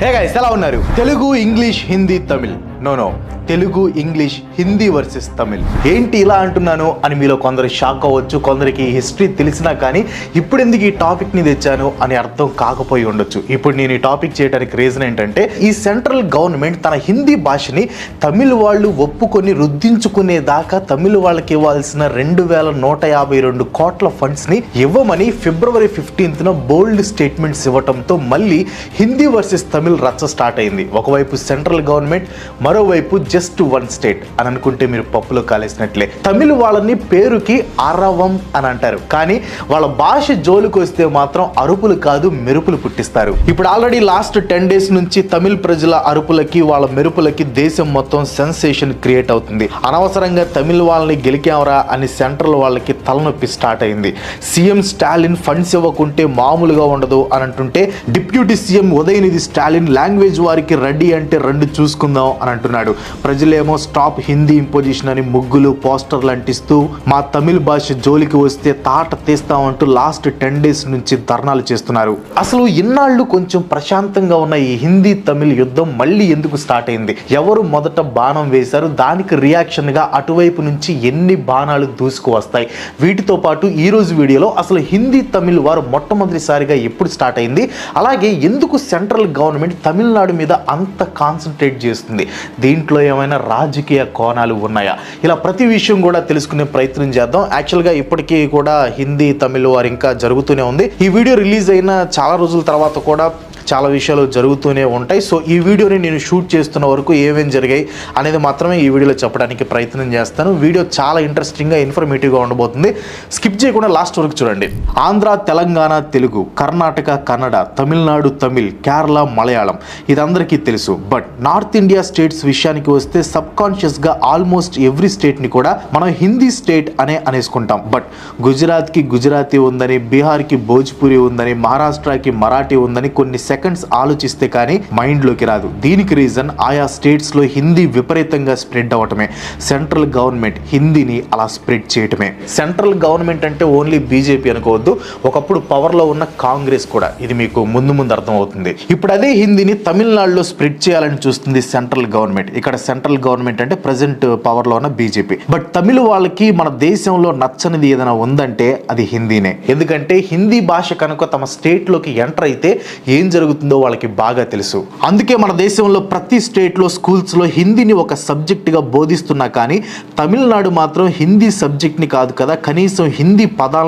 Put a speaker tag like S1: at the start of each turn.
S1: హే guys, ఎలా ఉన్నారు? Telugu, English, Hindi, Tamil. No, Telugu, English, Hindi versus Tamil. ఏంటి ఇలా అంటున్నాను అని మీలో కొందరు షాక్ అవ్వచ్చు, కొందరికి హిస్టరీ తెలిసినా కానీ ఇప్పుడు ఎందుకు ఈ టాపిక్ని తెచ్చాను అని అర్థం కాకపోయి ఉండొచ్చు. ఇప్పుడు నేను ఈ టాపిక్ చేయడానికి రీజన్ ఏంటంటే, ఈ సెంట్రల్ గవర్నమెంట్ తన హిందీ భాషని తమిళ్ వాళ్ళు ఒప్పుకొని రుద్దించుకునేదాకా తమిళ్ వాళ్ళకి ఇవ్వాల్సిన 2152 కోట్ల ఫండ్స్ని ఇవ్వమని ఫిబ్రవరి 15న బోల్డ్ స్టేట్మెంట్స్ ఇవ్వటంతో మళ్ళీ హిందీ వర్సెస్ తమిళ్ రచ్చ స్టార్ట్ అయింది. ఒకవైపు సెంట్రల్ గవర్నమెంట్, మరోవైపు జస్ట్ వన్ స్టేట్ అని అనుకుంటే మీరు పప్పులో కాలేసినట్లే. తమిళ్ వాళ్ళని పేరుకి అరవం అని అంటారు, కానీ వాళ్ళ భాష జోలికి వస్తే మాత్రం అరుపులు కాదు మెరుపులు పుట్టిస్తారు. ఇప్పుడు ఆల్రెడీ లాస్ట్ 10 days నుంచి తమిళ్ ప్రజల అరుపులకి వాళ్ళ మెరుపులకి దేశం మొత్తం సెన్సేషన్ క్రియేట్ అవుతుంది. అనవసరంగా తమిళ్ వాళ్ళని గెలికామరా అని సెంట్రల్ వాళ్ళకి తలనొప్పి స్టార్ట్ అయింది. సీఎం స్టాలిన్ ఫండ్స్ ఇవ్వకుంటే మామూలుగా ఉండదు అని అంటుంటే, deputy CM Udhayanidhi Stalin language వారికి రెడీ అంటే రెండు చూసుకుందాం అని అంటున్నాడు. ప్రజలేమో స్టాప్ హిందీ ఇంపోజిషన్ అని ముగ్గులు, పోస్టర్లు అంటిస్తూ మా తమిళ భాష జోలికి వస్తే తాట తీస్తామంటూ లాస్ట్ 10 days నుంచి ధర్నాలు చేస్తున్నారు. అసలు ఇన్నాళ్ళు కొంచెం ప్రశాంతంగా ఉన్న ఈ హిందీ తమిళ్ యుద్ధం మళ్ళీ ఎందుకు స్టార్ట్ అయింది? ఎవరు మొదట బాణం వేశారు? దానికి రియాక్షన్ గా అటువైపు నుంచి ఎన్ని బాణాలు దూసుకు వస్తాయి? వీటితో పాటు ఈ రోజు వీడియోలో అసలు హిందీ తమిళ్ వారు మొట్టమొదటిసారిగా ఎప్పుడు స్టార్ట్ అయింది, అలాగే ఎందుకు సెంట్రల్ గవర్నమెంట్ తమిళనాడు మీద అంత కాన్సన్ట్రేట్ చేస్తుంది, దీంట్లో ఏమైనా రాజకీయ కోణాలు ఉన్నాయా, ఇలా ప్రతి విషయం కూడా తెలుసుకునే ప్రయత్నం చేద్దాం. యాక్చువల్గా ఇప్పటికీ కూడా హిందీ తమిళ్ వారు ఇంకా జరుగుతూనే ఉంది. ఈ వీడియో రిలీజ్ అయిన చాలా రోజుల తర్వాత కూడా చాలా విషయాలు జరుగుతూనే ఉంటాయి. సో ఈ వీడియోని నేను షూట్ చేస్తున్న వరకు ఏమేమి జరిగాయి అనేది మాత్రమే ఈ వీడియోలో చెప్పడానికి ప్రయత్నం చేస్తాను. వీడియో చాలా ఇంట్రెస్టింగ్గా, ఇన్ఫర్మేటివ్గా ఉండబోతుంది. స్కిప్ చేయకుండా లాస్ట్ వరకు చూడండి. ఆంధ్ర, తెలంగాణ తెలుగు, కర్ణాటక కన్నడ, తమిళనాడు తమిళ్, కేరళ మలయాళం, ఇది అందరికీ తెలుసు. బట్ నార్త్ ఇండియా స్టేట్స్ విషయానికి వస్తే సబ్ కాన్షియస్గా ఆల్మోస్ట్ ఎవ్రీ స్టేట్ని కూడా మనం హిందీ స్టేట్ అనే అనేసుకుంటాం. బట్ గుజరాత్కి గుజరాతీ ఉందని, బీహార్కి భోజ్పురి ఉందని, మహారాష్ట్రకి మరాఠీ ఉందని కొన్ని సెకండ్స్ ఆలోచిస్తే కానీ మైండ్లోకి రాదు. దీనికి రీజన్ ఆయా స్టేట్స్లో హిందీ విపరీతంగా స్ప్రెడ్ అవటమే. సెంట్రల్ గవర్నమెంట్ హిందీని అలా స్ప్రెడ్ చేయటమే. సెంట్రల్ గవర్నమెంట్ అంటే ఓన్లీ బీజేపీ అనుకోవద్దు, ఒకప్పుడు పవర్లో ఉన్న కాంగ్రెస్ కూడా. ఇది మీకు ముందు అర్థమవుతుంది. ఇప్పుడు అదే హిందీని తమిళనాడులో స్ప్రెడ్ చేయాలని చూస్తుంది సెంట్రల్ గవర్నమెంట్. ఇక్కడ సెంట్రల్ గవర్నమెంట్ అంటే ప్రజెంట్ పవర్లో ఉన్న బీజేపీ. బట్ తమిళ వాళ్ళకి మన దేశంలో నచ్చనిది ఏదైనా ఉందంటే అది హిందీనే. ఎందుకంటే హిందీ భాష కనుక తమ స్టేట్లోకి ఎంటర్ అయితే ఏం జరుగుతుందో వాళ్ళకి బాగా తెలుసు. అందుకే మన దేశంలో ప్రతి స్టేట్లో స్కూల్స్లో హిందీని ఒక సబ్జెక్టుగా బోధిస్తున్నా కానీ తమిళనాడు మాత్రం హిందీ సబ్జెక్ట్ని కాదు కదా, కనీసం హిందీ పదాలను